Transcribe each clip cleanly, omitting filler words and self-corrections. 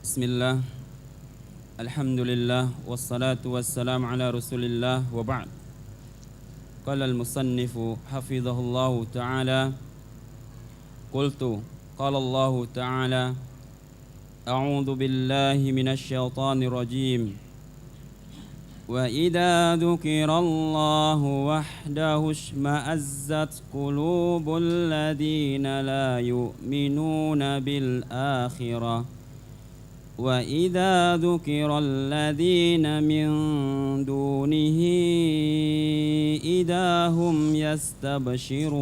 Bismillah, alhamdulillah, wassalatu wassalamu ala rasulillah wa ba'd. Qala al-musannifu hafidhahullahu ta'ala, qultu qala Allahu ta'ala, a'udhu billahi minasy syaithanir rajim. Wa idza dzukirallahu wahdahu ishma'azzat qulubul ladzina la yu'minuna bil akhirah. وَإِذَا ذُكِرَ الَّذِينَ مِن دُونِهِ إِذَا هُمْ يَسْتَبْشِرُونَ.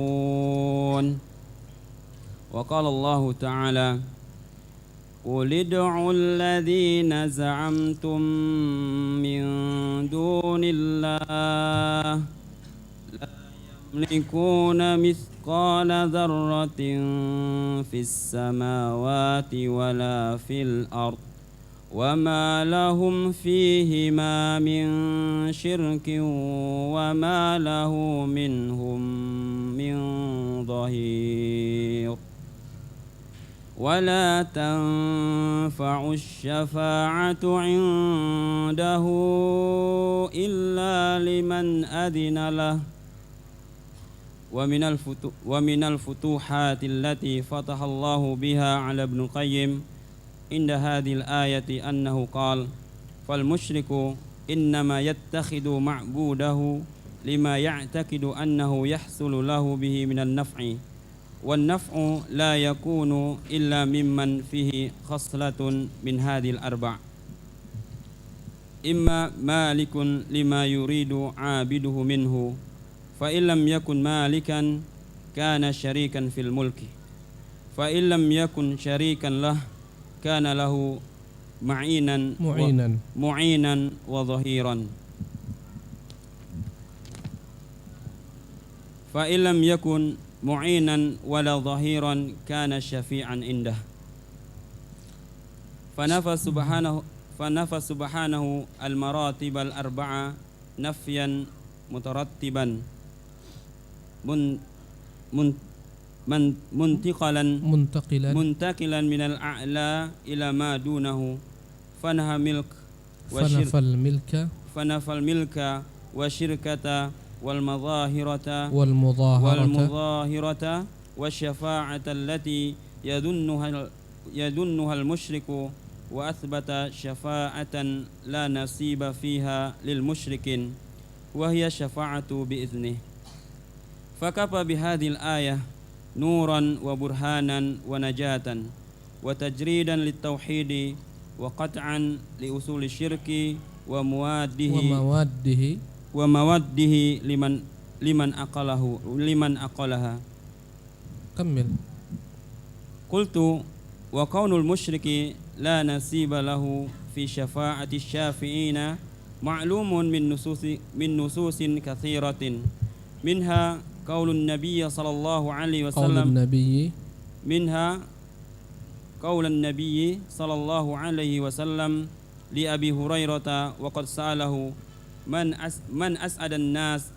وقال الله تعالى قُلِ ادْعُوا الَّذِينَ زَعَمْتُم مِّن دُونِ اللَّهِ لَا يَمْلِكُونَ مثقال ذرة في السماوات ولا في الأرض وما لهم فيهما من شرك وما له منهم من ظهير ولا تنفع الشفاعة عنده إلا لمن أذن له ومن الفتوحات التي فتح الله بها على ابن القيم عند هذه الآية أنه قال فالمشرك إنما يتخذ معبوده لما يعتقد أنه يحصل له به من النفع والنفع لا يكون إلا ممن فيه خصلة من هذه الأربع إما مالك لما يريد عابده منه فإن لم يكن مالكا كان شريكا في الملك فإن لم يكن شريكا له كان له معينا وظهيرا فإن لم يكن معينا ولا ظهيرا كان شفيعا عنده فنفى سبحانه المراتب الأربعة نفيا مترتبا منتقلا من الأعلى إلى ما دونه فنفى الملك والشركة والمظاهرة والشفاعة التي يظنها المشرك وأثبت شفاعة لا نصيب فيها للمشركين وهي شفاعة بإذنه فكفى بهذه الآية نورا وبرهانا ونجاة وتجريدا للتوحيد وقطعا لأصول الشرك ومواده لمن أقلها كمل. قلت وكون المشرك لا نصيب له في شفاعة الشافعين معلوم من نصوص كثيرة منها قول النبي صلى الله عليه وسلم لأبي هريرة وقد سأله من أسعد الناس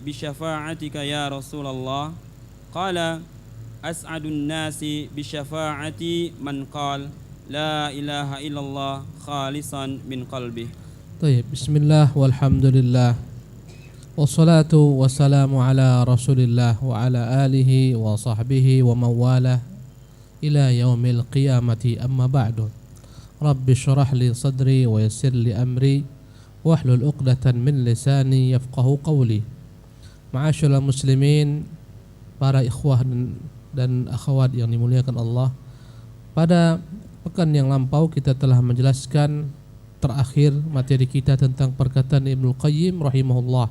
بشفاعتك يا رسول الله قال أسعد الناس بشفاعتي من قال لا إله إلا الله خالصا من قلبه. طيب بسم الله والحمد لله والصلاة والسلام على رسول الله وعلى آله وصحبه ومن والاه إلى يوم القيامة أما بعد رب اشرح لي صدري ويسر لي أمري واحلل عقدة من لساني يفقه قولي. Ma'asyiral muslimin, para ikhwah dan akhwat yang dimuliakan Allah, pada pekan yang lampau kita telah menjelaskan terakhir materi kita tentang perkataan Ibnu Qayyim rahimahullah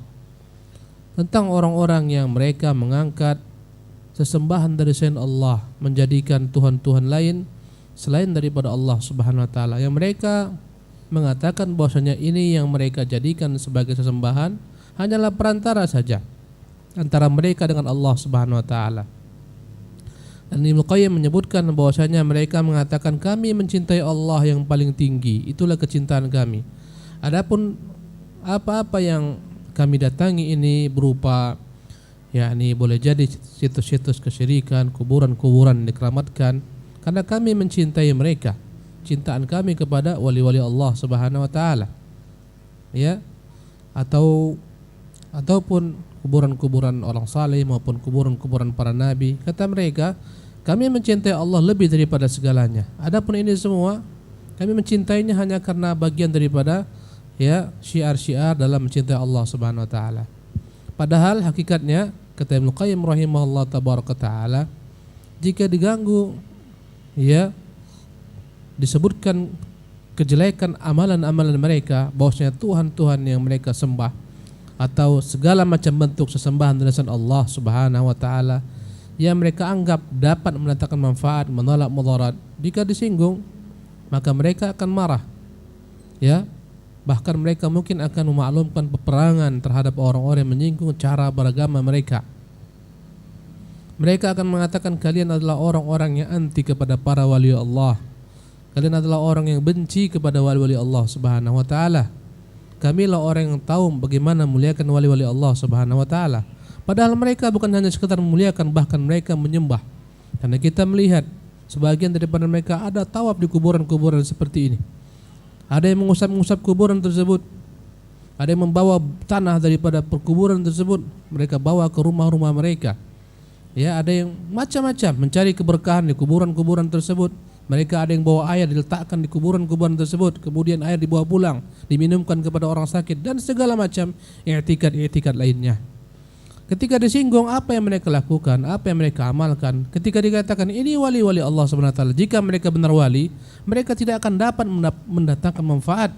tentang orang-orang yang mereka mengangkat sesembahan dari selain Allah, menjadikan Tuhan-Tuhan lain selain daripada Allah Subhanahu wa taala, yang mereka mengatakan bahwasanya ini yang mereka jadikan sebagai sesembahan hanyalah perantara saja antara mereka dengan Allah Subhanahu wa taala. Dan Ibnu Qayyim menyebutkan bahwasanya mereka mengatakan kami mencintai Allah yang paling tinggi, itulah kecintaan kami. Adapun apa-apa yang kami datangi ini berupa yakni boleh jadi situs-situs kesyirikan, kuburan-kuburan dikeramatkan, karena kami mencintai mereka. Cintaan kami kepada wali-wali Allah Subhanahu wa taala. Ya. Ataupun kuburan-kuburan orang saleh maupun kuburan-kuburan para nabi. Kata mereka, kami mencintai Allah lebih daripada segalanya. Adapun ini semua kami mencintainya hanya karena bagian daripada ya syiar-syiar dalam mencintai Allah Subhanahu wa taala. Padahal hakikatnya kata Ibnu Qayyim rahimahullah tabaraka taala, jika diganggu ya disebutkan kejelekan amalan-amalan mereka, bahwasanya Tuhan-Tuhan yang mereka sembah atau segala macam bentuk sesembahan dari selain Allah Subhanahu wa taala yang mereka anggap dapat mendatangkan manfaat, menolak mudarat, jika disinggung maka mereka akan marah. Ya, bahkan mereka mungkin akan memaklumkan peperangan terhadap orang-orang yang menyinggung cara beragama mereka. Mereka akan mengatakan kalian adalah orang-orang yang anti kepada para wali Allah. Kalian adalah orang yang benci kepada wali-wali Allah Subhanahu wa taala. Kamilah orang yang tahu bagaimana memuliakan wali-wali Allah Subhanahu wa taala. Padahal mereka bukan hanya sekedar memuliakan, bahkan mereka menyembah. Karena kita melihat sebagian daripada mereka ada tawaf di kuburan-kuburan seperti ini. Ada yang mengusap-ngusap kuburan tersebut. Ada yang membawa tanah daripada perkuburan tersebut, mereka bawa ke rumah-rumah mereka. Ya, ada yang macam-macam mencari keberkahan di kuburan-kuburan tersebut. Mereka ada yang bawa air diletakkan di kuburan-kuburan tersebut, kemudian air dibawa pulang, diminumkan kepada orang sakit dan segala macam i'tikad-i'tikad lainnya. Ketika disinggung apa yang mereka lakukan, apa yang mereka amalkan, ketika dikatakan ini wali-wali Allah Subhanahu wa taala, jika mereka benar wali, mereka tidak akan dapat mendatangkan manfaat,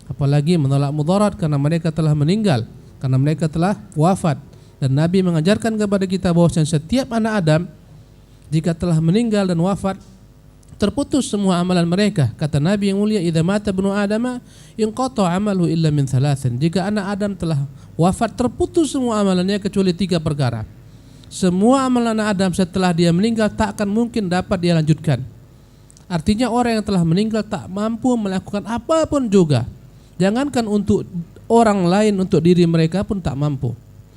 apalagi menolak mudarat karena mereka telah meninggal, karena mereka telah wafat. Dan Nabi mengajarkan kepada kita bahwa setiap anak Adam jika telah meninggal dan wafat, terputus semua amalan mereka. Kata Nabi yang mulia, idza mata ibnu adama inqata amaluhu illa min thalathin. Jika anak Adam telah wafat, terputus semua amalannya kecuali 3 perkara. Semua amalan anak Adam setelah dia meninggal tak akan mungkin dapat dia lanjutkan. Artinya orang yang telah meninggal tak mampu melakukan apapun juga. Jangankan untuk orang lain, untuk diri mereka pun tak mampu.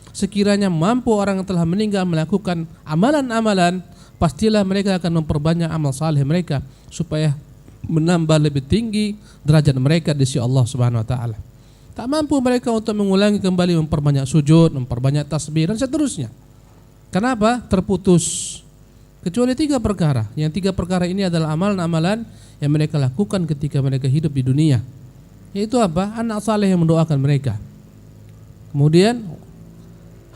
Sekiranya mampu orang yang telah meninggal melakukan amalan-amalan, pastilah mereka akan memperbanyak amal saleh mereka supaya menambah lebih tinggi derajat mereka di sisi Allah Subhanahu wa taala. Tak mampu mereka untuk mengulangi kembali memperbanyak sujud, memperbanyak tasbih dan seterusnya. Kenapa? Terputus. Kecuali 3 perkara. Yang 3 perkara ini adalah amalan-amalan yang mereka lakukan ketika mereka hidup di dunia. Yaitu apa? Anak saleh yang mendoakan mereka. Kemudian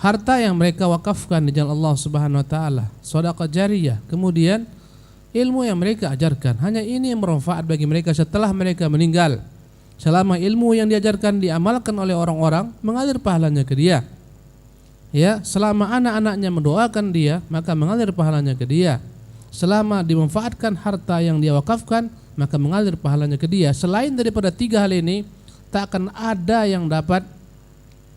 harta yang mereka wakafkan di jalan Allah Subhanahu wa taala, sedekah jariyah, kemudian ilmu yang mereka ajarkan. Hanya ini yang bermanfaat bagi mereka setelah mereka meninggal. Selama ilmu yang diajarkan diamalkan oleh orang-orang, mengalir pahalanya ke dia. Ya, selama anak-anaknya mendoakan dia, maka mengalir pahalanya ke dia. Selama dimanfaatkan harta yang dia wakafkan, maka mengalir pahalanya ke dia. Selain daripada 3 hal ini, tak akan ada yang dapat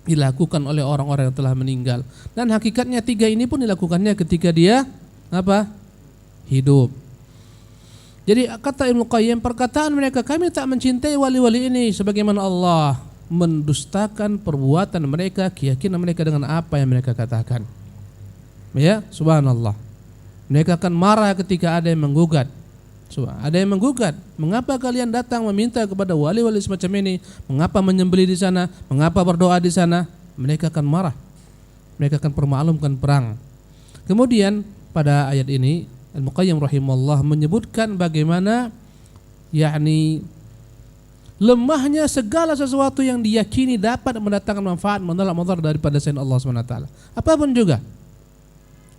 dilakukan oleh orang-orang yang telah meninggal. Dan hakikatnya 3 ini pun dilakukannya ketika dia apa? Hidup. Jadi kata Ibnu Qayyim, perkataan mereka kami tak mencintai wali-wali ini sebagaimana Allah, mendustakan perbuatan mereka, keyakinan mereka dengan apa yang mereka katakan. Ya, subhanallah. Mereka akan marah ketika ada yang menggugat. Ada yang menggugat, mengapa kalian datang meminta kepada wali-wali semacam ini? Mengapa menyembelih di sana? Mengapa berdoa di sana? Mereka akan marah. Mereka akan permaklumkan perang. Kemudian pada ayat ini Ibnu Qayyim rahimahullah menyebutkan bagaimana yakni lemahnya segala sesuatu yang diyakini dapat mendatangkan manfaat, menolak mudarat daripada selain Allah Subhanahu wa taala. Apapun juga.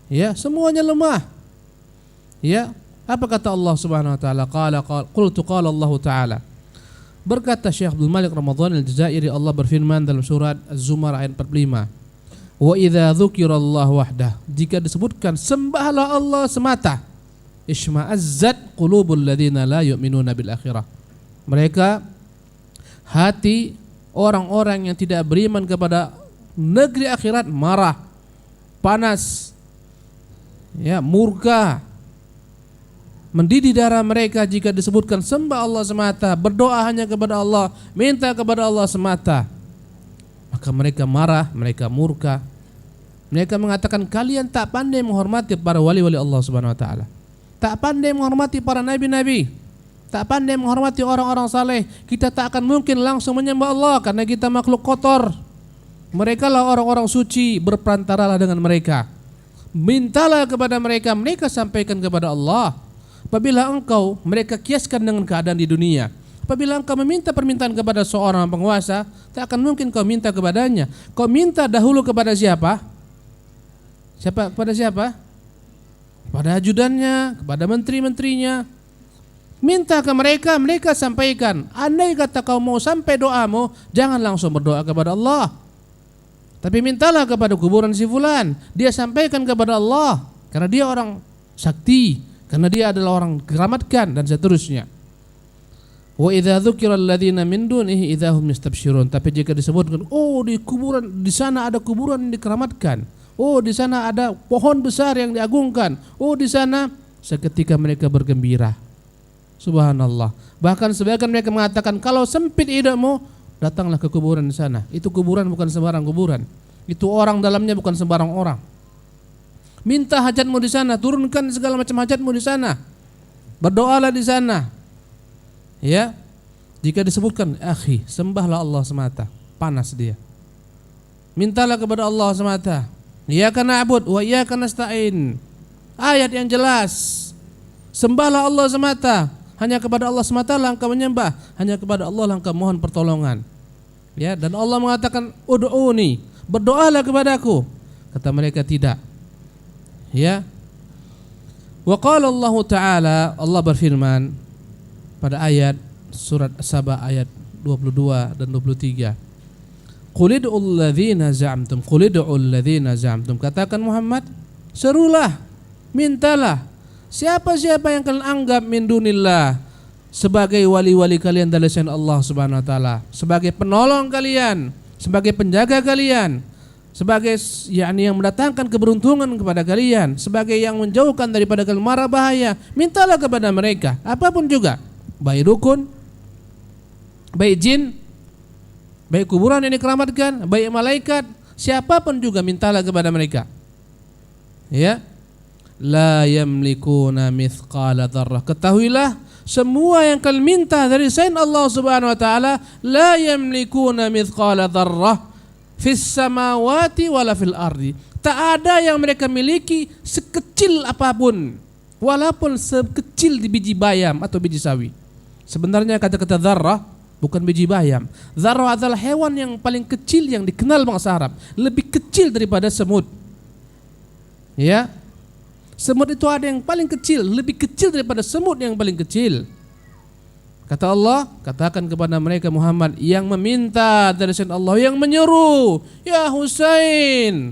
Ya, semuanya lemah. Ya. Apa kata Allah Subhanahu wa taala? Qala Allah taala. Berkata Syekh Abdul Malik Ramadhan Al-Jazairi, Allah berfirman dalam surat Az-Zumar ayat 45. Wa idza dzukirallahu wahdah, jika disebutkan sembahlah Allah semata, isma'azzat qulubul ladzina la yu'minuna bil akhirah. Mereka hati orang-orang yang tidak beriman kepada negeri akhirat marah, panas, ya, murka, mendidih darah mereka jika disebutkan sembah Allah semata, berdoa hanya kepada Allah, minta kepada Allah semata. maka mereka marah, mereka murka. Mereka mengatakan kalian tak pandai menghormati para wali-wali Allah Subhanahu wa taala. Tak pandai menghormati para nabi-nabi. Tak pandai menghormati orang-orang saleh. Kita tak akan mungkin langsung menyembah Allah karena kita makhluk kotor. Mereka lah orang-orang suci, berperantaralah dengan mereka. Mintalah kepada mereka, mereka sampaikan kepada Allah. Apabila engkau, mereka kiaskan dengan keadaan di dunia. Apabila engkau meminta permintaan kepada seorang penguasa, tak akan mungkin kau minta kepadanya. Kau minta dahulu kepada siapa? Kepada siapa? Kepada ajudannya, kepada menteri-menterinya. Minta ke mereka, mereka sampaikan. Andai kata kau mau sampai doamu, jangan langsung berdoa kepada Allah. Tapi mintalah kepada kuburan si fulan. Dia sampaikan kepada Allah. Karena dia orang sakti. Karena dia adalah orang keramatkan dan seterusnya. Wa idza dzukira alladziina min dunihi idza hum yastabsyirun. Tapi jika disebutkan, oh di kuburan, di sana ada kuburan yang dikeramatkan. Oh di sana ada pohon besar yang diagungkan. Oh di sana, seketika mereka bergembira. Subhanallah. Bahkan sebagian mereka mengatakan, kalau sempit hidupmu, datanglah ke kuburan di sana. Itu kuburan bukan sembarang kuburan. Itu orang dalamnya bukan sembarang orang. Minta hajatmu di sana, turunkan segala macam hajatmu di sana. Berdoalah di sana. Ya, jika disebutkan, akhi, sembahlah Allah semata, panas dia. Mintalah kepada Allah semata. Iyyaka na'budu wa iyyaka nasta'in. Ayat yang jelas. Sembahlah Allah semata. Hanya kepada Allah semata lah engkau menyembah. Hanya kepada Allah lah engkau mohon pertolongan. Ya, dan Allah mengatakan, ud'uni, berdoalah kepadaku. Kata mereka tidak. Ya. Wa qala Allah Ta'ala, Allah berfirman pada ayat surat As-Saba ayat 22 dan 23. Qul ud'ul ladzina za'amtum, qul ud'ul ladzina za'amtum. Katakan Muhammad, serulah, mintalah siapa-siapa yang kalian anggap min dunillah sebagai wali-wali kalian dari selain Allah Subhanahu wa taala, sebagai penolong kalian, sebagai penjaga kalian, sebagai yakni yang mendatangkan keberuntungan kepada kalian, sebagai yang menjauhkan daripada mara bahaya. Mintalah kepada mereka apapun juga, baik dukun, baik jin, baik kuburan yang dikeramatkan, baik malaikat, siapapun juga mintalah kepada mereka. Ya, la yamlikuna mithqala dzarrah. Ketahuilah, semua yang kalian minta dari selain Allah Subhanahu wa taala, la yamlikuna mithqala dzarrah fis samawati wala fil ardi. Tak ada yang mereka miliki sekecil apapun, walaupun sekecil di biji bayam atau biji sawi. Sebenarnya kata-kata dzarrah bukan biji bayam. Dzarrah adalah hewan yang paling kecil yang dikenal bangsa Arab, lebih kecil daripada semut. Ya. Semut itu ada yang paling kecil, lebih kecil daripada semut yang paling kecil. Kata Allah, katakan kepada mereka Muhammad, yang meminta dari selain Allah, yang menyeru, ya Husain,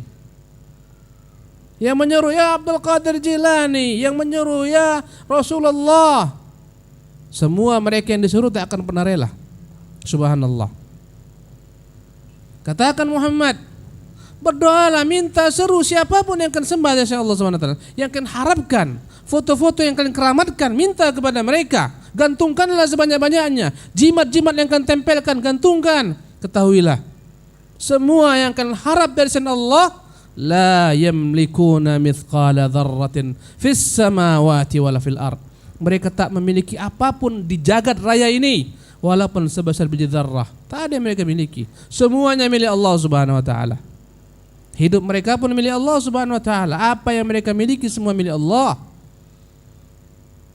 yang menyeru ya Abdul Qadir Jilani, yang menyeru ya Rasulullah. Semua mereka yang disuruh tak akan pernah rela. Subhanallah. Katakan Muhammad, berdoalah, minta, seru siapapun yang akan sembah dari Allah SWT, yang akan harapkan, foto-foto yang kalian keramatkan, minta kepada mereka. Gantungkanlah sebanyak-banyaknya. Jimat-jimat yang akan tempelkan, gantungkan. Ketahuilah, semua yang akan harap dari selain Allah, la yamlikuna mithqala dzarratin fis samawati wala fil ard. Mereka tak memiliki apapun di jagat raya ini, walaupun sebesar biji dzarrah. Tak ada yang mereka miliki. Semuanya milik Allah Subhanahu wa taala. Hidup mereka pun milik Allah Subhanahu wa taala. Apa yang mereka miliki semua milik Allah.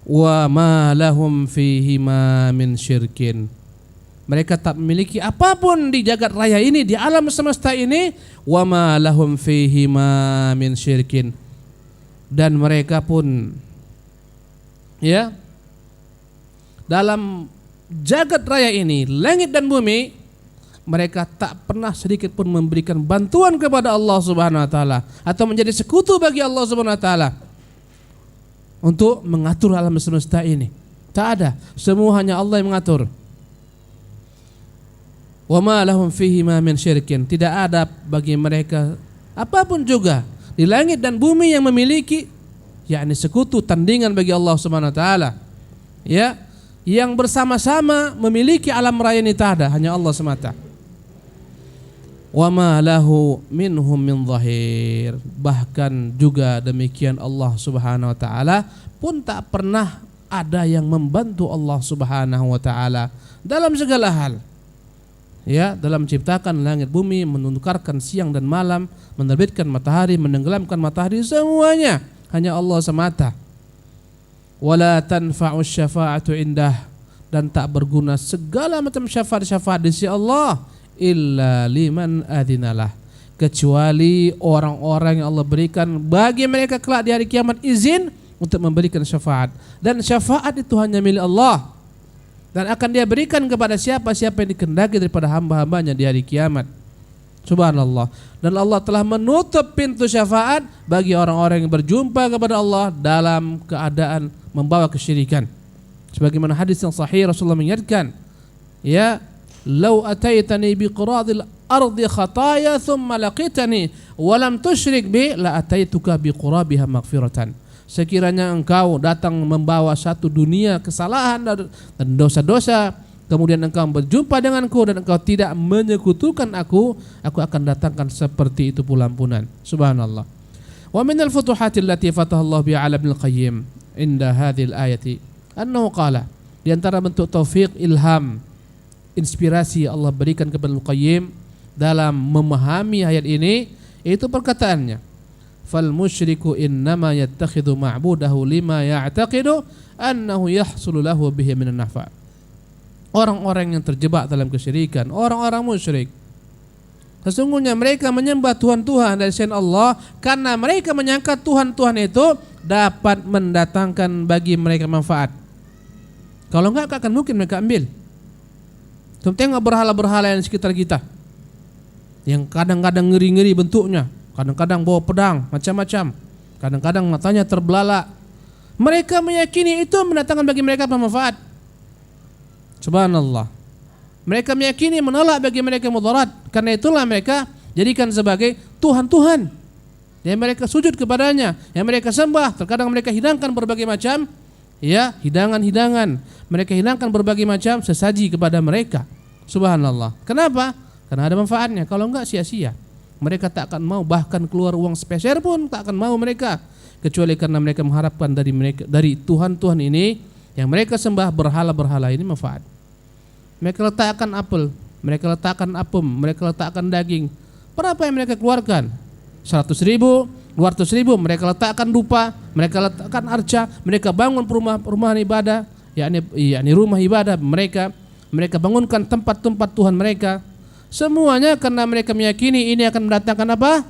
Wa ma lahum fihi ma min syirkin. Mereka tak memiliki apapun di jagat raya ini, di alam semesta ini. Wa ma lahum fihi ma min syirkin. Dan mereka pun, ya, dalam jagat raya ini, langit dan bumi, mereka tak pernah sedikit pun memberikan bantuan kepada Allah Subhanahu wa taala atau menjadi sekutu bagi Allah Subhanahu wa taala untuk mengatur alam semesta ini. Tak ada, semua hanya Allah yang mengatur. Wa ma lahum fihi ma min syirkin. Tidak ada bagi mereka apapun juga di langit dan bumi yang memiliki yakni sekutu, tandingan bagi Allah Subhanahu wa taala. Ya, yang bersama-sama memiliki alam raya ini tak ada, hanya Allah semata. wa ma lahu minhum min dhahir. Bahkan juga demikian Allah Subhanahu wa taala pun tak pernah ada yang membantu Allah Subhanahu wa taala dalam segala hal. Ya, dalam menciptakan langit bumi, menukarkan siang dan malam, menerbitkan matahari, menenggelamkan matahari, semuanya hanya Allah semata. Wala tanfa'u syafa'atu indah, dan tak berguna segala macam syafaat-syafaat di sisi Allah illa liman adinalah, kecuali orang-orang yang Allah berikan bagi mereka kelak di hari kiamat izin untuk memberikan syafaat. Dan syafaat itu hanya milik Allah, dan akan dia berikan kepada siapa-siapa yang dikehendaki daripada hamba-hambanya di hari kiamat. Subhanallah. Dan Allah telah menutup pintu syafaat bagi orang-orang yang berjumpa kepada Allah dalam keadaan membawa kesyirikan. Sebagaimana hadis yang sahih, Rasulullah mengingatkan, ya, "Lau ataitani biqradil ardi khataya thumma laqitani wa lam tusyrik bi la ataituka biqurabiha maghfiratan." Sekiranya engkau datang membawa satu dunia kesalahan dan dosa-dosa, kemudian engkau berjumpa denganku dan engkau tidak menyekutukan aku akan datangkan seperti itu pula ampunan. Subhanallah. Wa minal futuhatil lati fatahallahu biha 'ala Ibnul Qayyim inda hadhil ayati annahu qala, di antara bentuk taufik, ilham, inspirasi Allah berikan kepada Ibnul Qayyim dalam memahami ayat ini, itu perkataannya, fal musyriku innama yattakhidhu ma'budahu lima ya'taqidu annahu yahsulu lahu bihi minan nafa'. Orang-orang yang terjebak dalam kesyirikan, orang-orang musyrik, sesungguhnya mereka menyembah Tuhan-Tuhan dari selain Allah karena mereka menyangka Tuhan-Tuhan itu dapat mendatangkan bagi mereka manfaat. Kalau enggak akan mungkin mereka ambil. Tengok berhala-berhala yang di sekitar kita, yang kadang-kadang ngeri-ngeri bentuknya, kadang-kadang bawa pedang macam-macam, kadang-kadang matanya terbelalak. Mereka meyakini itu mendatangkan bagi mereka manfaat. Subhanallah. Mereka meyakini menolak bagi mereka mudarat. Karena itulah mereka jadikan sebagai Tuhan-Tuhan yang mereka sujud kepadanya, yang mereka sembah. Terkadang mereka hidangkan berbagai macam, ya, hidangan-hidangan. Mereka hidangkan berbagai macam sesaji kepada mereka. Subhanallah. Kenapa? Karena ada manfaatnya. Kalau enggak sia-sia. Mereka tak akan mau, bahkan keluar uang sepeser pun tak akan mau mereka, kecuali karena mereka mengharapkan dari Tuhan-Tuhan ini yang mereka sembah, berhala-berhala ini, manfaat. Mereka letakkan apel, mereka letakkan apem, mereka letakkan daging. Berapa yang mereka keluarkan? 100.000, 200.000. Mereka letakkan dupa, mereka letakkan arca, mereka bangun perumahan ibadah, yakni rumah ibadah mereka. Mereka bangunkan tempat-tempat Tuhan mereka. Semuanya karena mereka meyakini ini akan mendatangkan apa?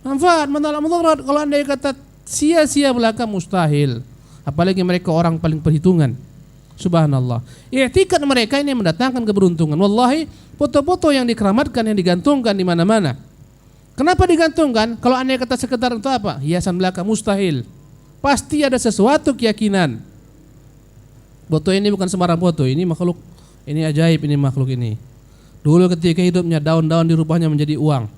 Manfaat, menolak mudarat. Kalau anda kata sia-sia belaka, mustahil. Apalagi mereka orang paling perhitungan. Subhanallah. I'tikad mereka ini mendatangkan keberuntungan. Wallahi, foto-foto yang dikeramatkan, yang digantungkan di mana-mana. Kenapa digantungkan? Kalau anda kata sekedar untuk apa? Hiasan belaka, mustahil. Pasti ada sesuatu keyakinan. Foto ini bukan sembarang foto. Ini makhluk, ini ajaib, ini makhluk ini. Dulu ketika hidupnya, daun-daun dirubahnya menjadi uang.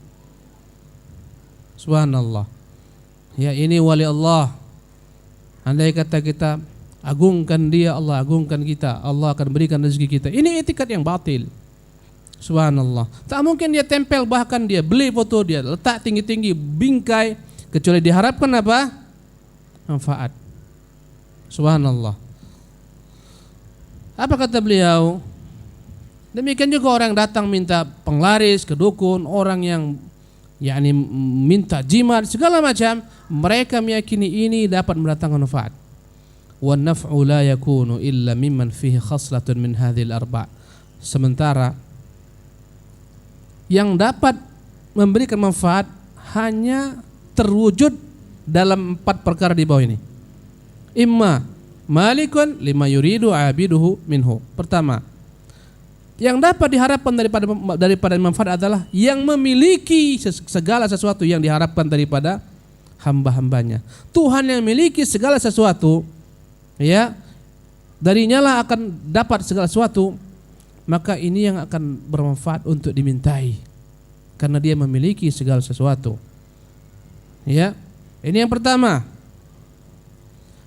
Subhanallah. Ya, ini wali Allah. Andai kata kita agungkan dia, Allah agungkan kita, Allah akan berikan rezeki kita. Ini etikat yang batil. Subhanallah. Tak mungkin dia tempel, bahkan dia beli foto, dia letak tinggi-tinggi, bingkai, kecuali diharapkan apa? Manfaat. Subhanallah. Apa kata beliau? Demikian juga orang yang datang minta penglaris ke dukun, orang yang minta jimat, segala macam, mereka meyakini ini dapat mendatangkan manfaat. Wan naf'u la yakunu illa mimman fihi khaslatun min hadhil arba'. Sementara yang dapat memberikan manfaat hanya terwujud dalam 4 perkara di bawah ini. Imma malikun lima yuridu abiduhu minhu. Pertama, yang dapat diharapkan daripada manfaat adalah yang memiliki segala sesuatu yang diharapkan daripada hamba-hambanya. Tuhan yang memiliki segala sesuatu, ya, darinya lah akan dapat segala sesuatu. Maka ini yang akan bermanfaat untuk dimintai, karena dia memiliki segala sesuatu. Ya, ini yang pertama.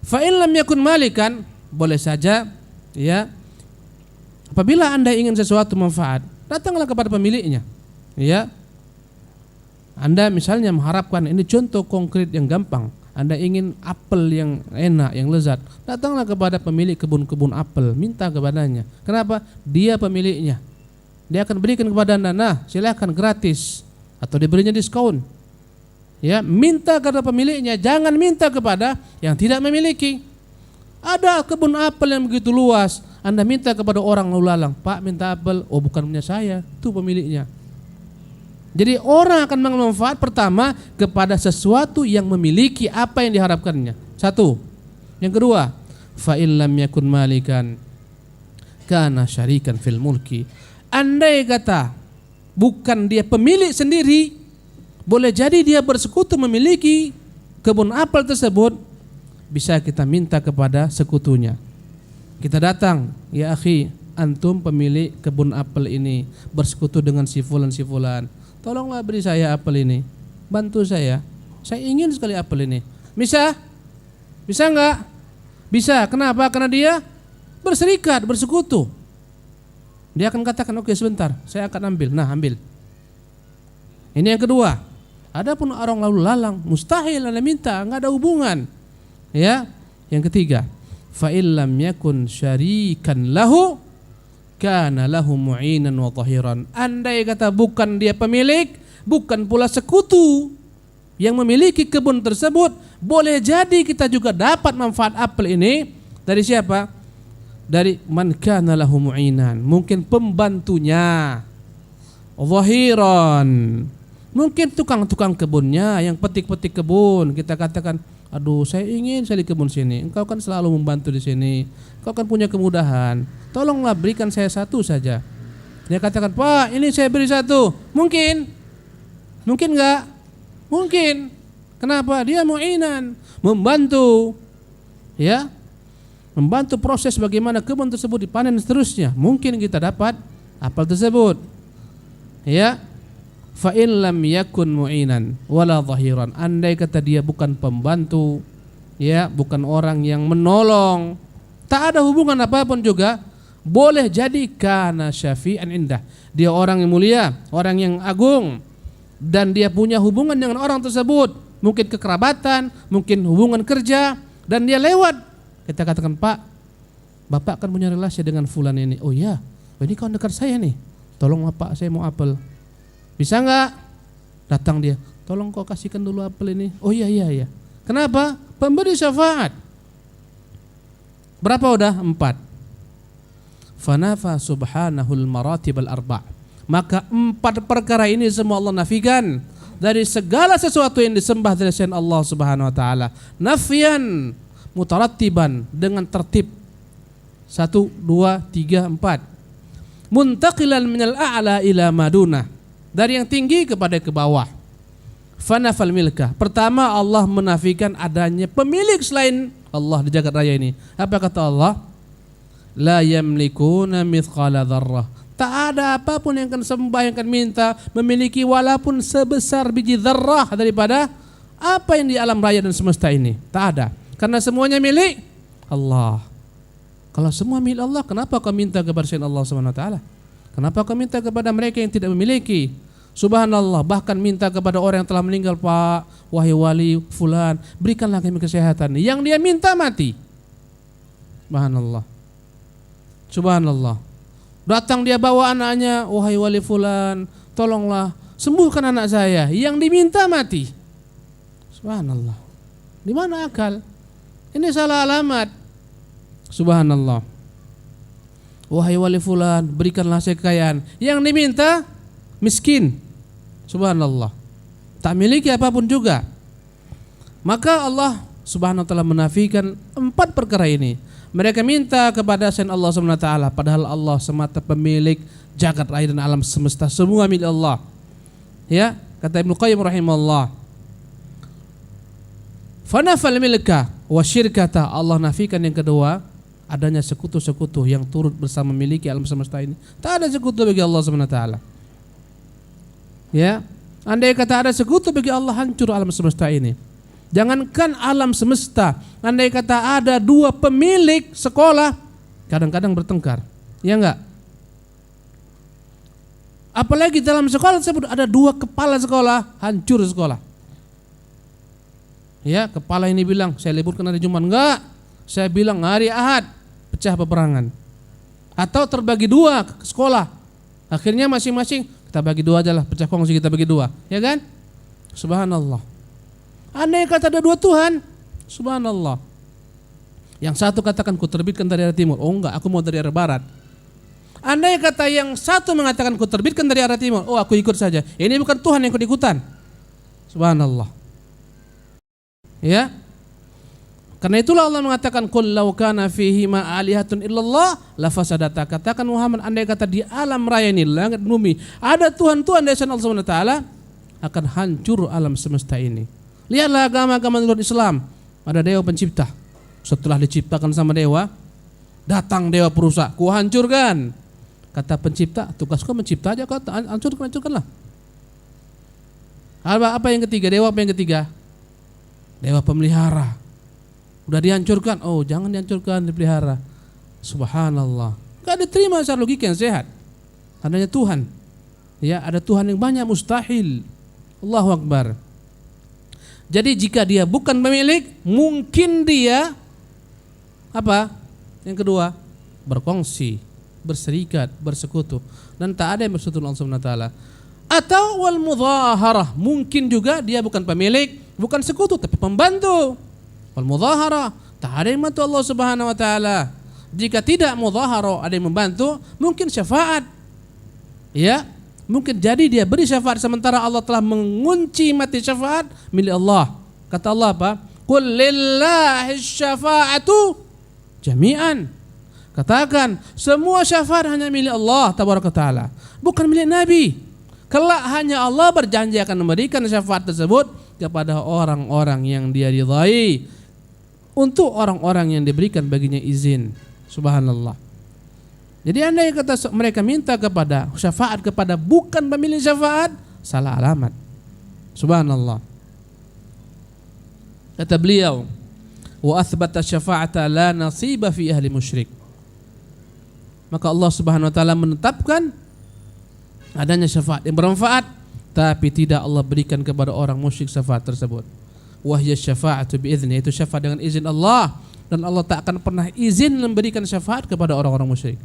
Fa in lam yakun malikan, boleh saja, ya, apabila anda ingin sesuatu manfaat, datanglah kepada pemiliknya. Ya. Anda misalnya mengharapkan, ini contoh konkret yang gampang. Anda ingin apel yang enak, yang lezat, datanglah kepada pemilik kebun-kebun apel, minta kepadanya. Kenapa? Dia pemiliknya. Dia akan berikan kepada Anda, nah silakan gratis atau diberinya diskon. Ya, minta kepada pemiliknya, jangan minta kepada yang tidak memiliki. Ada kebun apel yang begitu luas, Anda minta kepada orang lalu lalang, Pak minta apel, oh bukan punya saya, itu pemiliknya. Jadi orang akan mengambil manfaat pertama kepada sesuatu yang memiliki apa yang diharapkannya. Satu. Yang kedua, fa illam yakun malikan kana syarikan fil mulki. Andai kata bukan dia pemilik sendiri, boleh jadi dia bersekutu memiliki kebun apel tersebut, bisa kita minta kepada sekutunya. Kita datang, ya akhi, antum pemilik kebun apel ini bersekutu dengan si fulan, tolonglah beri saya apel ini, bantu saya ingin sekali apel ini. Bisa? Bisa enggak? Bisa. Kenapa? Karena dia berserikat, bersekutu. Dia akan katakan, oke sebentar, saya akan ambil. Nah ambil. Ini yang kedua. Adapun orang lalu lalang, mustahil Anda minta, enggak ada hubungan. Ya. Yang ketiga, fa illam yakun syarikan lahu kana lahu mu'inan wa dhahiran. Andai kata bukan dia pemilik, bukan pula sekutu yang memiliki kebun tersebut, boleh jadi kita juga dapat manfaat apel ini dari siapa? Dari man kana lahu mu'inan, mungkin pembantunya, dhahiran, mungkin tukang-tukang kebunnya yang petik-petik kebun. Kita katakan, aduh saya ingin sekali kebun sini, engkau kan selalu membantu di sini, engkau kan punya kemudahan, tolonglah berikan saya satu saja. Dia katakan, Pak ini saya beri satu. Mungkin enggak? Mungkin. Kenapa? Dia mu'inan, membantu, ya, membantu proses bagaimana kebun tersebut dipanen dan seterusnya. Mungkin kita dapat apel tersebut. Ya. Fa in lam yakun mu'inan wala dhahiran. Andai kata dia bukan pembantu, ya, bukan orang yang menolong, tak ada hubungan apapun juga, boleh jadi kana syafi'an indah. Dia orang yang mulia, orang yang agung, dan dia punya hubungan dengan orang tersebut, mungkin kekerabatan, mungkin hubungan kerja, dan dia lewat. Kita katakan, Pak, Bapak kan punya relasi dengan fulan ini. Oh ya, ini kawan dekat saya nih, tolong Pak, saya mau apel. Bisa enggak? Datang dia, tolong kau kasihkan dulu apel ini. Oh iya. Kenapa? Pemberi syafaat. Berapa udah? 4. Fanafa subhanahul maratibal arba'. Maka 4 perkara ini semua Allah nafikan dari segala sesuatu yang disembah dari selain Allah Subhanahu wa taala. Nafyan mutarattiban, dengan tertib. 1, 2, 3, 4. Muntaqilan minal a'la ila madunah, dari yang tinggi kepada ke bawah. Fanafal milkah. Pertama Allah menafikan adanya pemilik selain Allah di jagat raya ini. Apa kata Allah? La yamlikuna mithqala dzarrah. Tak ada apapun yang akan sembah, yang akan minta, memiliki walaupun sebesar biji dzarrah daripada apa yang di alam raya dan semesta ini. Tak ada. Karena semuanya milik Allah. Kalau semua milik Allah, kenapa kau minta kepada selain Allah Subhanahu wa taala? Kenapa kau minta kepada mereka yang tidak memiliki? Subhanallah, bahkan minta kepada orang yang telah meninggal, Pak, wahai wali fulan, berikanlah kami kesehatan. Yang dia minta mati. Subhanallah. Subhanallah. Datang dia bawa anaknya, wahai wali fulan, tolonglah sembuhkan anak saya. Yang diminta mati. Subhanallah. Di mana akal? Ini salah alamat. Subhanallah. Wahai wali fulan, berikanlah saya kekayaan. Yang diminta miskin. Subhanallah. Tak miliki apapun juga. Maka Allah Subhanahu wa taala menafikan 4 perkara ini. Mereka minta kepada selain Allah Subhanahu wa taala, padahal Allah semata pemilik jagat raya dan alam semesta, semua milik Allah. Ya, kata Ibnu Qayyim rahimahullah, fanafal milka wa syirkata. Allah nafikan yang kedua, adanya sekutu-sekutu yang turut bersama memiliki alam semesta ini. Tak ada sekutu bagi Allah Subhanahu wa taala. Ya, andai kata ada sekutu bagi Allah, hancur alam semesta ini. Jangankan alam semesta, andai kata ada 2 pemilik sekolah, kadang-kadang bertengkar. Ya enggak? Apalagi dalam sekolah tersebut ada 2 kepala sekolah, hancur sekolah. Ya, kepala ini bilang saya liburkan hari Jumat, enggak. Saya bilang hari Ahad, pecah peperangan. Atau terbagi 2 ke sekolah. Akhirnya masing-masing kita bagi 2 aja lah, pecah kongsi kita bagi 2, ya kan? Subhanallah. Andai kata ada 2 Tuhan, subhanallah. Yang satu katakan ku terbitkan dari arah timur, oh enggak, aku mau dari arah barat. Andai kata yang satu mengatakan ku terbitkan dari arah timur, oh aku ikut saja. Ini bukan Tuhan yang ikut-ikutan. Subhanallah. Ya. Karena itulah Allah mengatakan qul law kana fihi ma alihatun illallah la fasadata. Katakan Muhammad, andai kata di alam raya ini, langit bumi, ada Tuhan-Tuhan dari sana Allah Subhanahu wa taala, akan hancur alam semesta ini. Lihatlah agama-agama luar Islam, ada dewa pencipta. Setelah diciptakan sama dewa, datang dewa perusak, ku hancurkan. Kata pencipta, tugasku mencipta aja, kau hancurkanlah. Apa yang ketiga? Dewa apa yang ketiga? Dewa pemelihara. Udah dihancurkan, oh jangan dihancurkan, dipelihara. Subhanallah. Gak diterima secara logika yang sehat. Adanya Tuhan. Ya, ada Tuhan yang banyak, mustahil. Allahu Akbar. Jadi jika dia bukan pemilik, mungkin dia apa? Yang kedua, berkongsi, berserikat, bersekutu, dan tak ada yang bersekutu dengan Allah Subhanahu wa taala. Atau wal mudhaharah, mungkin juga dia bukan pemilik, bukan sekutu tapi pembantu. Wal mudhaharah, tak ada yang membantu Allah Subhanahu wa taala. Jika tidak mudhaharah, ada yang membantu, mungkin syafaat. Ya, mungkin jadi dia beri syafaat sementara Allah telah mengunci mati syafaat milik Allah. Kata Allah apa? Qul lillahi syafa'atu jami'an. Katakan semua syafaat hanya milik Allah tabaraka taala, bukan milik Nabi. Kelak hanya Allah berjanji akan memberikan syafaat tersebut kepada orang-orang yang dia ridhai, untuk orang-orang yang diberikan baginya izin. Subhanallah. Jadi andai kata mereka minta kepada syafaat kepada bukan pemilik syafaat, salah alamat. Subhanallah. Kata beliau, wa athbata syafa'ata la nasiba fi ahli musyrik. Maka Allah Subhanahu wa taala menetapkan adanya syafaat yang bermanfaat, tapi tidak Allah berikan kepada orang musyrik syafaat tersebut. Wahya syafa'atu bi'izni, itu syafaat dengan izin Allah, dan Allah tak akan pernah izin memberikan syafaat kepada orang-orang musyrik.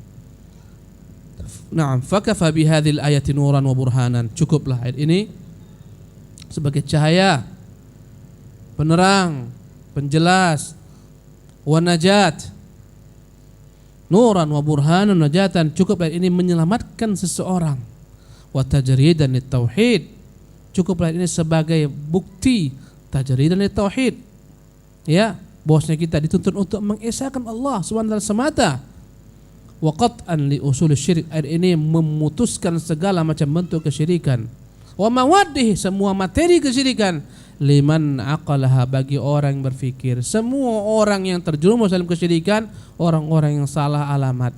Naam, fakafa bihadhil ayati nuran wa burhanan. Cukuplah ayat ini sebagai cahaya, penerang, penjelas, wa najat. Nuran wa burhanan najatan, cukup ayat ini menyelamatkan seseorang. Wa tajridan lit tauhid, cukup ayat ini sebagai bukti tajridan lit tauhid. Ya, bosnya kita dituntut untuk mengesahkan Allah Subhanahu wa taala semata. Wa qat'an li usul syirik, ayat ini memutuskan segala macam bentuk kesyirikan. Wa mawaddihi, semua materi kesyirikan. Liman aqalaha, bagi orang yang berfikir. Semua orang yang terjerumus dalam kesyirikan, orang-orang yang salah alamat.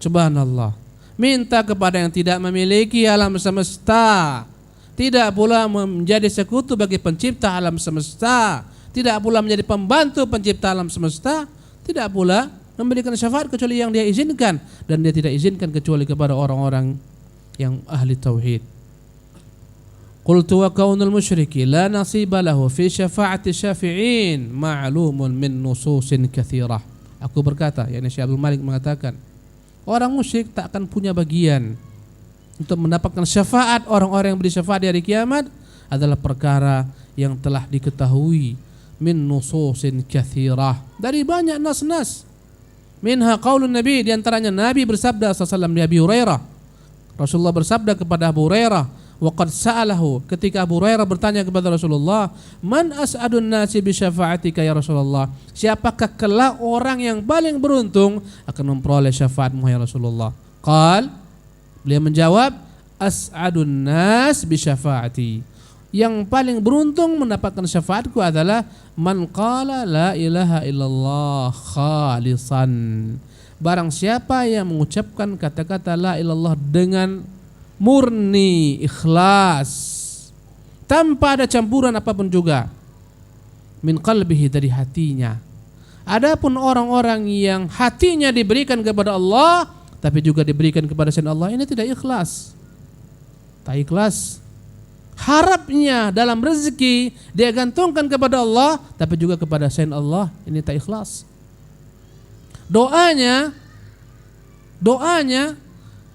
Subhanallah. Minta kepada yang tidak memiliki alam semesta, tidak pula menjadi sekutu bagi pencipta alam semesta, tidak pula menjadi pembantu pencipta alam semesta, tidak pula memberikan syafaat kecuali yang dia izinkan, dan dia tidak izinkan kecuali kepada orang-orang yang ahli tauhid. Qultu wa kaunul musyriki la nasiba lahu fi syafa'ati syafi'in ma'lumun min nususin katsirah. Aku berkata, yakni Syekh Abdul Malik mengatakan, orang musyrik tak akan punya bagian untuk mendapatkan syafaat orang-orang yang beri syafaat di hari kiamat adalah perkara yang telah diketahui min nususin katsirah, dari banyak nas-nas. Minha qaulun Nabi, di antaranya Nabi bersabda sallallahu alaihi wasallam di Abi Hurairah. Rasulullah bersabda kepada Abu Hurairah, waqad sa'alahu, ketika Abu Hurairah bertanya kepada Rasulullah, man as'adun nasi bi syafa'atika ya Rasulullah, siapakah kelak orang yang paling beruntung akan memperoleh syafaatmu ya Rasulullah? Qal, beliau menjawab, as'adun nas bi syafa'ati, yang paling beruntung mendapatkan syafaatku adalah man qala la ilaha illallah khalisan, barang siapa yang mengucapkan kata-kata la ilallah dengan murni, ikhlas, tanpa ada campuran apapun juga, min qalbihi, dari hatinya. Adapun orang-orang yang hatinya diberikan kepada Allah tapi juga diberikan kepada selain Allah, ini tidak ikhlas. tak ikhlas. Harapnya dalam rezeki dia gantungkan kepada Allah, tapi juga kepada selain Allah, ini tak ikhlas. Doanya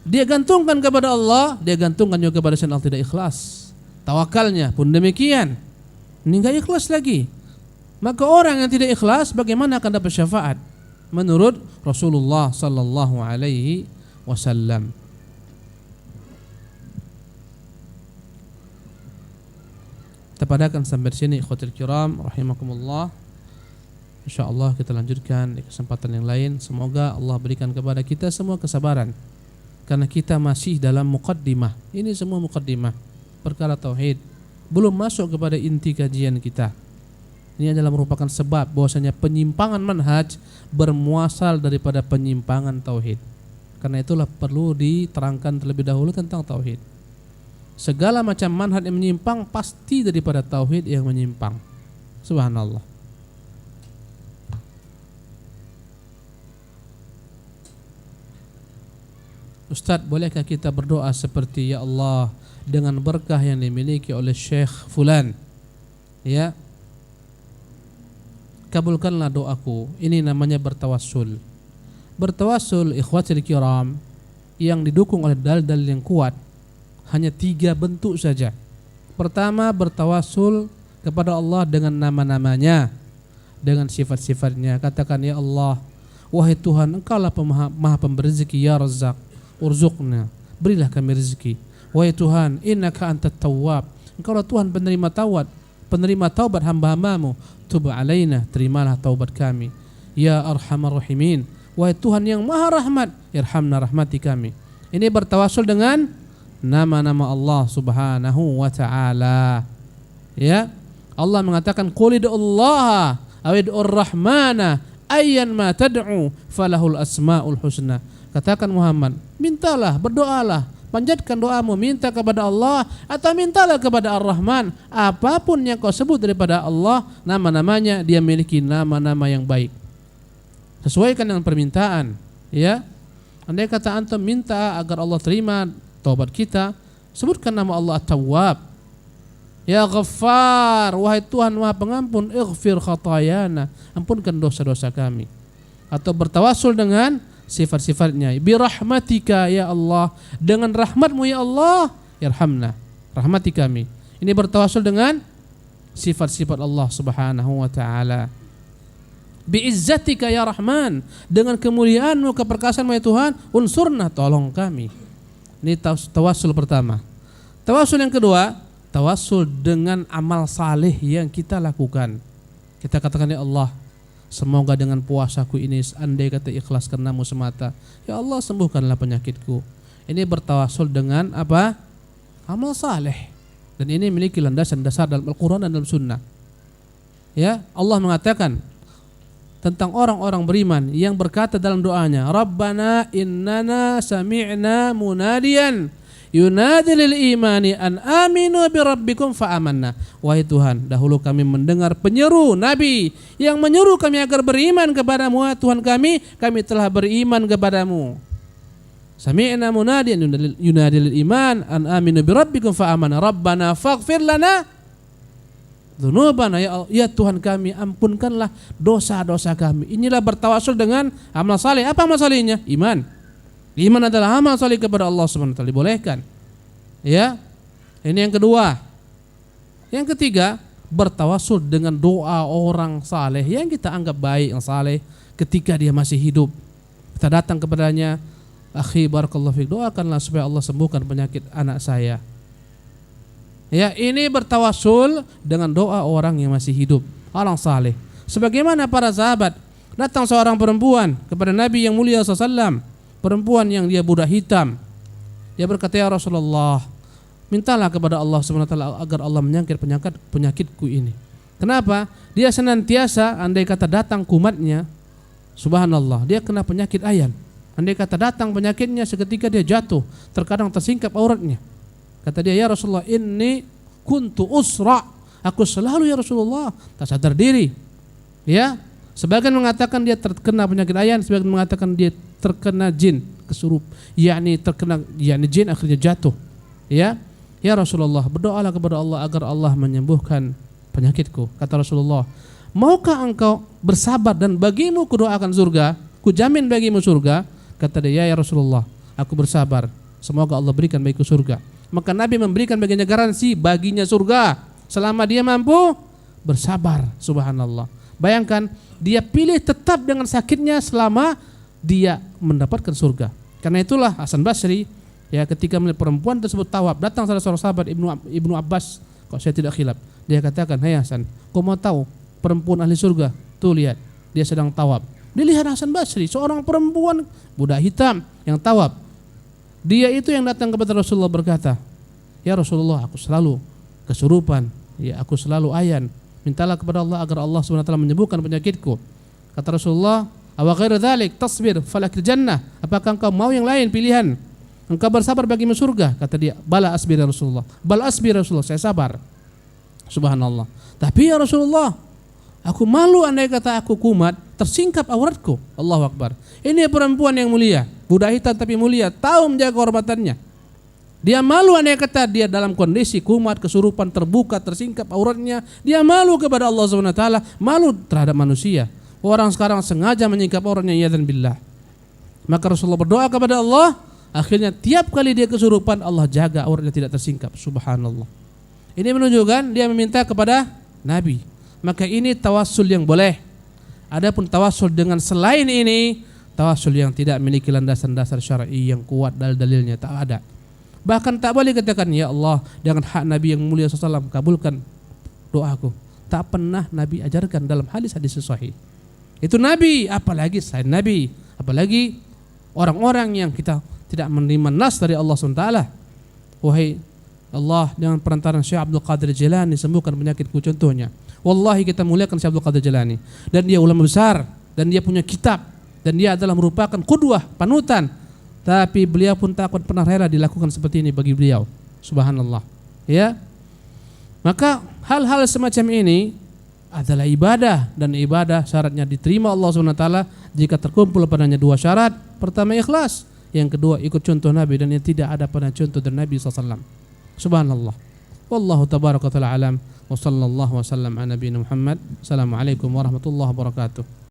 dia gantungkan kepada Allah, dia gantungkan juga kepada selain Allah, tidak ikhlas. Tawakalnya pun demikian, ini enggak ikhlas lagi. Maka orang yang tidak ikhlas bagaimana akan dapat syafaat? Menurut Rasulullah sallallahu alaihi wasallam. Kita padakan sampai sini ikhwatul kiram rahimakumullah. Insyaallah kita lanjutkan di kesempatan yang lain. Semoga Allah berikan kepada kita semua kesabaran, karena kita masih dalam muqaddimah. Ini semua muqaddimah perkara tauhid, belum masuk kepada inti kajian kita. Ini adalah merupakan sebab bahwasanya penyimpangan manhaj bermuasal daripada penyimpangan tauhid. Karena itulah perlu diterangkan terlebih dahulu tentang tauhid. Segala macam manhaj yang menyimpang pasti daripada tauhid yang menyimpang. Subhanallah. Ustaz, bolehkah kita berdoa seperti ya Allah dengan berkah yang dimiliki oleh Syekh Fulan? Ya, kabulkanlah doaku. Ini namanya bertawassul. Bertawassul ikhwatul kiram yang didukung oleh dalil yang kuat hanya 3 bentuk saja. Pertama, bertawassul kepada Allah dengan nama-namanya, dengan sifat-sifatnya. Katakan ya Allah, wahai Tuhan, Engkaulah Maha Pemberi rezeki, ya Razzaq, urzuqna, berilah kami rezeki. Wahai Tuhan, innaka antat tawwab, Engkaulah Tuhan penerima taubat hamba-hambamu, tub alaina, terimalah taubat kami. Ya arhamar rahimin, wahai Tuhan yang maha rahmat, irhamna, rahmati kami. Ini bertawassul dengan nama-nama Allah subhanahu wa ta'ala. Ya, Allah mengatakan qul id'ullaha aw id'ur rahmana ayyan ma tad'u falahul asmaul husna. Katakan Muhammad, mintalah, berdoalah, panjatkan doamu, minta kepada Allah atau mintalah kepada Ar-Rahman. Apapun yang kau sebut daripada Allah, nama-namanya, dia memiliki nama-nama yang baik. Sesuaikan dengan permintaan. Ya, andai kata antum minta agar Allah terima taubat kita, sebutkan nama Allah At-Tawwab. Ya Ghaffar, wahai Tuhan Maha Pengampun, ighfir khatayana, ampunkan dosa-dosa kami. Atau bertawassul dengan sifat-sifatnya, bi rahmatika ya Allah, dengan rahmatmu ya Allah, irhamna, rahmati kami. Ini bertawassul dengan sifat-sifat Allah subhanahu wa ta'ala. Bi izzatika ya Rahman, dengan kemuliaanmu, keperkasaanmu ya Tuhan, unsurna, tolong kami. Ini tawassul pertama. Tawassul yang kedua, tawassul dengan amal saleh yang kita lakukan. Kita katakan ya Allah, semoga dengan puasaku ini, andai kata ikhlas karenamu semata, ya Allah sembuhkanlah penyakitku. Ini bertawassul dengan apa? Amal saleh. Dan ini memiliki landasan dasar dalam Al-Quran dan dalam Sunnah. Ya, Allah mengatakan tentang orang-orang beriman yang berkata dalam doanya, Rabbana innana sami'na munadiyan yunadi lil imani an aminu bi rabbikum fa amanna. Wahai Tuhan, dahulu kami mendengar penyeru Nabi yang menyeru kami agar beriman kepadamu. Tuhan kami telah beriman kepadamu. Sami'na munadiyan yunadi lil iman an aminu bi rabbikum fa amanna. Rabbana faghfir lana dzunubana, ya Tuhan kami, ampunkanlah dosa-dosa kami. Inilah bertawassul dengan amal saleh. Apa amal salehnya? Iman. Iman adalah amal saleh kepada Allah Subhanahu wa taala, dibolehkan. Ya. Ini yang kedua. Yang ketiga, bertawassul dengan doa orang saleh yang kita anggap baik, yang saleh ketika dia masih hidup. Kita datang kepadanya, akhi barakallahu fik, doakanlah supaya Allah sembuhkan penyakit anak saya. Ya, ini bertawassul dengan doa orang yang masih hidup, orang saleh. Sebagaimana para sahabat, datang seorang perempuan kepada Nabi yang mulia SAW, perempuan yang dia budak hitam. Dia berkata, ya Rasulullah, mintalah kepada Allah SWT agar Allah menyingkir penyakitku ini. Kenapa? Dia senantiasa, andai kata datang kumatnya, subhanallah, dia kena penyakit ayan. Andai kata datang penyakitnya, seketika dia jatuh, terkadang tersingkap auratnya. Kata dia, ya Rasulullah, inni kuntu usra, aku selalu ya Rasulullah tak sadar diri. Ya, sebagian mengatakan dia terkena penyakit ayan, sebagian mengatakan dia terkena jin kesurup, yakni jin akhirnya jatuh. Ya, Ya Rasulullah, berdoalah kepada Allah agar Allah menyembuhkan penyakitku. Kata Rasulullah, maukah engkau bersabar dan bagimu kudoakan surga, kujamin bagimu surga? Kata dia, ya Rasulullah, aku bersabar, semoga Allah berikan bagiku surga. Maka Nabi memberikan baginya garansi baginya surga selama dia mampu bersabar. Subhanallah. Bayangkan, dia pilih tetap dengan sakitnya selama dia mendapatkan surga. Karena itulah Hasan Basri, ya, ketika melihat perempuan tersebut tawaf, datang salah seorang sahabat Ibnu Abbas, kalau saya tidak khilaf, dia katakan, "Hai Hasan, kau mau tahu perempuan ahli surga? Tuh lihat, dia sedang tawaf." Dilihat Hasan Basri, seorang perempuan budak hitam yang tawaf. Dia itu yang datang kepada Rasulullah berkata, "Ya Rasulullah, aku selalu kesurupan, ya aku selalu ayan. Mintalah kepada Allah agar Allah SWT menyembuhkan penyakitku." Kata Rasulullah, "Awa ghairu dzalik tasbir falakil jannah." Apakah engkau mau yang lain pilihan? Engkau bersabar bagimu surga? Kata dia, "Bala asbir ya Rasulullah." Bal asbir ya Rasulullah, saya sabar. Subhanallah. Tapi ya Rasulullah, aku malu andai kata aku kumat, tersingkap auratku. Allahu Akbar. Ini perempuan yang mulia, budak hitam tapi mulia, tahu menjaga kehormatannya. Dia malu andai kata dia dalam kondisi kumat, kesurupan, terbuka, tersingkap auratnya. Dia malu kepada Allah SWT, malu terhadap manusia. Orang sekarang sengaja menyingkap auratnya, yadzan billah. Maka Rasulullah berdoa kepada Allah, akhirnya tiap kali dia kesurupan, Allah jaga auratnya tidak tersingkap. Subhanallah. Ini menunjukkan dia meminta kepada Nabi. Maka ini tawassul yang boleh. Adapun tawassul dengan selain ini, tawassul yang tidak memiliki landasan-landasan syar'i yang kuat, dalil-dalilnya tak ada. Bahkan tak boleh katakan, "Ya Allah, dengan hak Nabi yang mulia SAW kabulkan doaku." Tak pernah Nabi ajarkan dalam hadis-hadis sahih. Itu Nabi, apalagi selain Nabi, apalagi orang-orang yang kita tidak menerima nas dari Allah SWT. Wahai Allah, dengan perantaran Syekh Abdul Qadir Jilani sembuhkan penyakitku contohnya. Wallahi kita muliakan Syekh Abdul Qadir Jilani, dan dia ulama besar, dan dia punya kitab, dan dia adalah merupakan qudwah, panutan. Tapi beliau pun tak akan pernah rela dilakukan seperti ini bagi beliau. Subhanallah. Ya. Maka hal-hal semacam ini adalah ibadah, dan ibadah syaratnya diterima Allah SWT jika terkumpul padanya dua syarat. Pertama ikhlas, yang kedua ikut contoh Nabi, dan yang tidak ada pada contoh dari Nabi SAW. Subhanallah. Wallahu tabaraka wa ta'ala alam wa sallallahu wa sallam ala nabiyina Muhammad. Assalamualaikum warahmatullahi wabarakatuh.